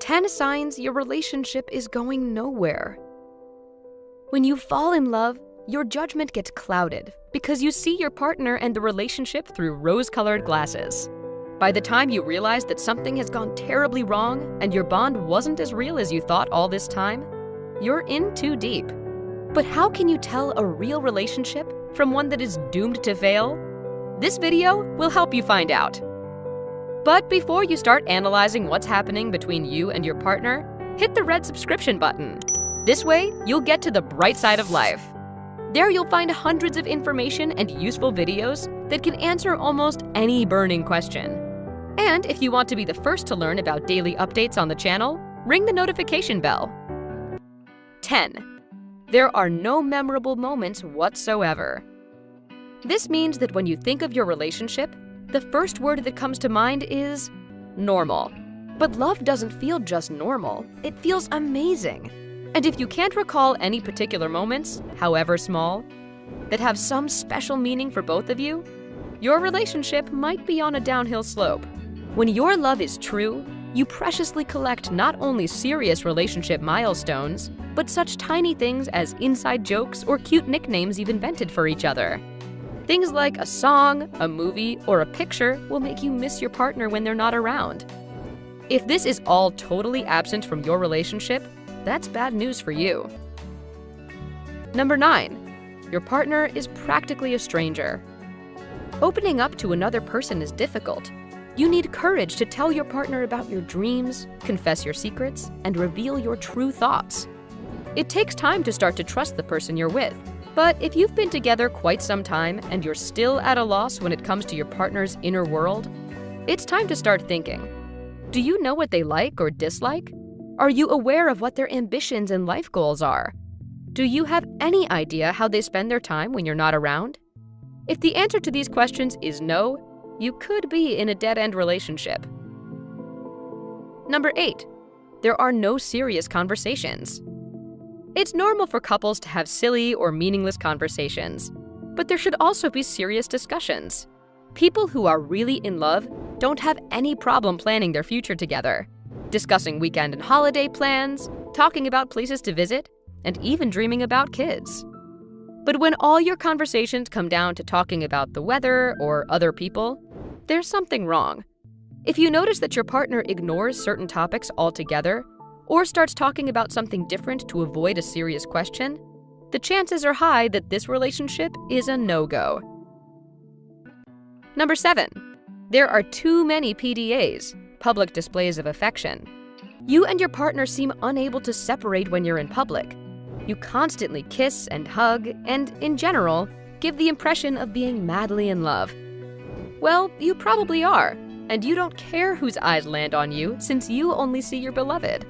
10 signs your relationship is going nowhere. When you fall in love, your judgment gets clouded because you see your partner and the relationship through rose-colored glasses. By the time you realize that something has gone terribly wrong and your bond wasn't as real as you thought all this time, you're in too deep. But how can you tell a real relationship from one that is doomed to fail? This video will help you find out. But before you start analyzing what's happening between you and your partner, hit the red subscription button. This way, you'll get to the bright side of life. There you'll find hundreds of information and useful videos that can answer almost any burning question. And if you want to be the first to learn about daily updates on the channel, ring the notification bell. 10. There are no memorable moments whatsoever. This means that when you think of your relationship, the first word that comes to mind is normal. But love doesn't feel just normal, it feels amazing. And if you can't recall any particular moments, however small, that have some special meaning for both of you, your relationship might be on a downhill slope. When your love is true, you preciously collect not only serious relationship milestones, but such tiny things as inside jokes or cute nicknames you've invented for each other. Things like a song, a movie, or a picture will make you miss your partner when they're not around. If this is all totally absent from your relationship, that's bad news for you. Number 9. Your partner is practically a stranger. Opening up to another person is difficult. You need courage to tell your partner about your dreams, confess your secrets, and reveal your true thoughts. It takes time to start to trust the person you're with. But if you've been together quite some time and you're still at a loss when it comes to your partner's inner world, it's time to start thinking. Do you know what they like or dislike? Are you aware of what their ambitions and life goals are? Do you have any idea how they spend their time when you're not around? If the answer to these questions is no, you could be in a dead-end relationship. Number 8. There are no serious conversations. It's normal for couples to have silly or meaningless conversations, but there should also be serious discussions. People who are really in love don't have any problem planning their future together, discussing weekend and holiday plans, talking about places to visit, and even dreaming about kids. But when all your conversations come down to talking about the weather or other people, there's something wrong. If you notice that your partner ignores certain topics altogether, or starts talking about something different to avoid a serious question, the chances are high that this relationship is a no-go. Number 7. There are too many PDAs, public displays of affection. You and your partner seem unable to separate when you're in public. You constantly kiss and hug, and, in general, give the impression of being madly in love. Well, you probably are, and you don't care whose eyes land on you since you only see your beloved.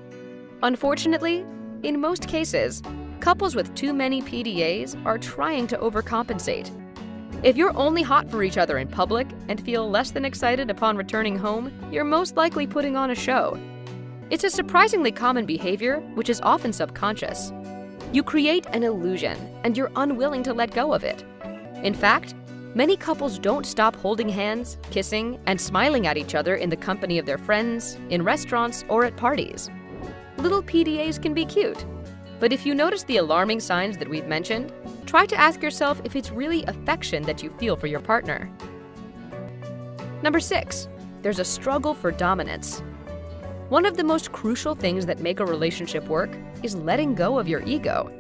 Unfortunately, in most cases, couples with too many PDAs are trying to overcompensate. If you're only hot for each other in public and feel less than excited upon returning home, you're most likely putting on a show. It's a surprisingly common behavior, which is often subconscious. You create an illusion, and you're unwilling to let go of it. In fact, many couples don't stop holding hands, kissing, and smiling at each other in the company of their friends, in restaurants, or at parties. Little PDAs can be cute, but if you notice the alarming signs that we've mentioned, try to ask yourself if it's really affection that you feel for your partner. Number 6. There's a struggle for dominance. One of the most crucial things that make a relationship work is letting go of your ego.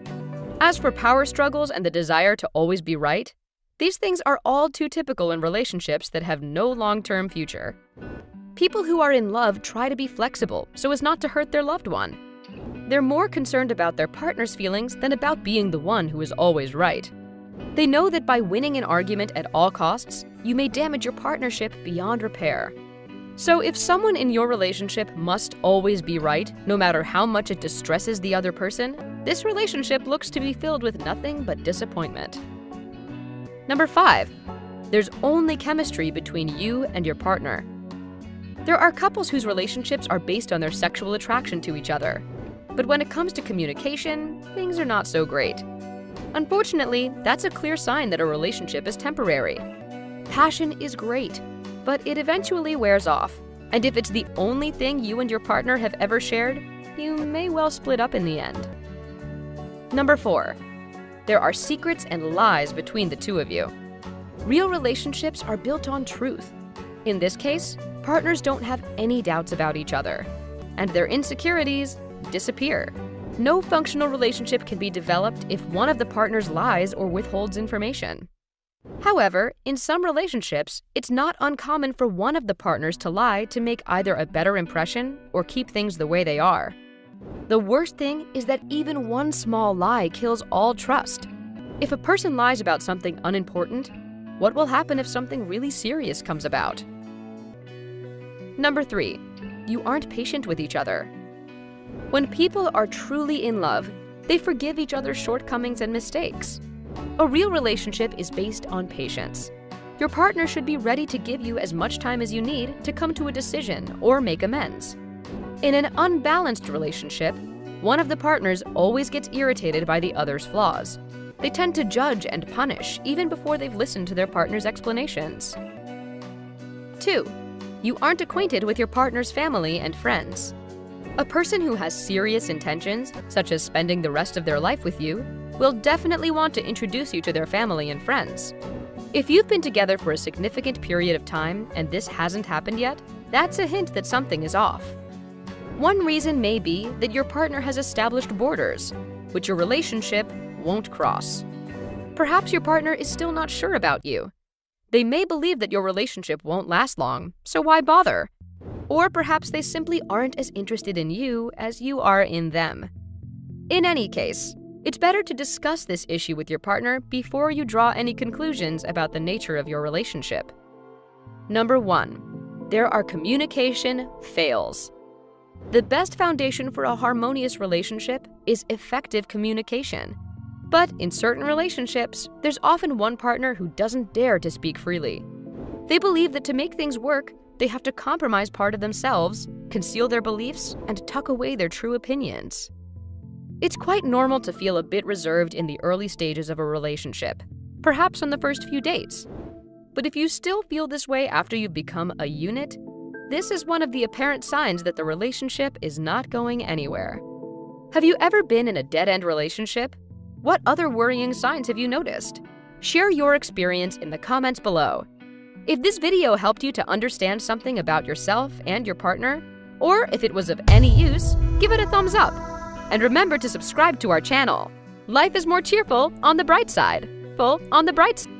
As for power struggles and the desire to always be right, these things are all too typical in relationships that have no long-term future. People who are in love try to be flexible so as not to hurt their loved one. They're more concerned about their partner's feelings than about being the one who is always right. They know that by winning an argument at all costs, you may damage your partnership beyond repair. So if someone in your relationship must always be right, no matter how much it distresses the other person, this relationship looks to be filled with nothing but disappointment. Number 5. There's only chemistry between you and your partner. There are couples whose relationships are based on their sexual attraction to each other. But when it comes to communication, things are not so great. Unfortunately, that's a clear sign that a relationship is temporary. Passion is great, but it eventually wears off, And if it's the only thing you and your partner have ever shared, you may well split up in the end. Number 4. There are secrets and lies between the two of you. Real relationships are built on truth. In this case, partners don't have any doubts about each other, and their insecurities disappear. No functional relationship can be developed if one of the partners lies or withholds information. However, in some relationships, it's not uncommon for one of the partners to lie to make either a better impression or keep things the way they are. The worst thing is that even one small lie kills all trust. If a person lies about something unimportant, what will happen if something really serious comes about? Number 3. You aren't patient with each other. When people are truly in love, they forgive each other's shortcomings and mistakes. A real relationship is based on patience. Your partner should be ready to give you as much time as you need to come to a decision or make amends. In an unbalanced relationship, one of the partners always gets irritated by the other's flaws. They tend to judge and punish even before they've listened to their partner's explanations. 2. You aren't acquainted with your partner's family and friends. A person who has serious intentions, such as spending the rest of their life with you, will definitely want to introduce you to their family and friends. If you've been together for a significant period of time and this hasn't happened yet, that's a hint that something is off. One reason may be that your partner has established borders, which your relationship won't cross. Perhaps your partner is still not sure about you. They may believe that your relationship won't last long, so why bother? Or perhaps they simply aren't as interested in you as you are in them. In any case, it's better to discuss this issue with your partner before you draw any conclusions about the nature of your relationship. Number 1. There are communication fails. The best foundation for a harmonious relationship is effective communication. But in certain relationships, there's often one partner who doesn't dare to speak freely. They believe that to make things work, they have to compromise part of themselves, conceal their beliefs, and tuck away their true opinions. It's quite normal to feel a bit reserved in the early stages of a relationship, perhaps on the first few dates. But if you still feel this way after you've become a unit, this is one of the apparent signs that the relationship is not going anywhere. Have you ever been in a dead-end relationship? What other worrying signs have you noticed? Share your experience in the comments below. If this video helped you to understand something about yourself and your partner, or if it was of any use, give it a thumbs up. And remember to subscribe to our channel. Life is more cheerful on the bright side. Full on the bright side.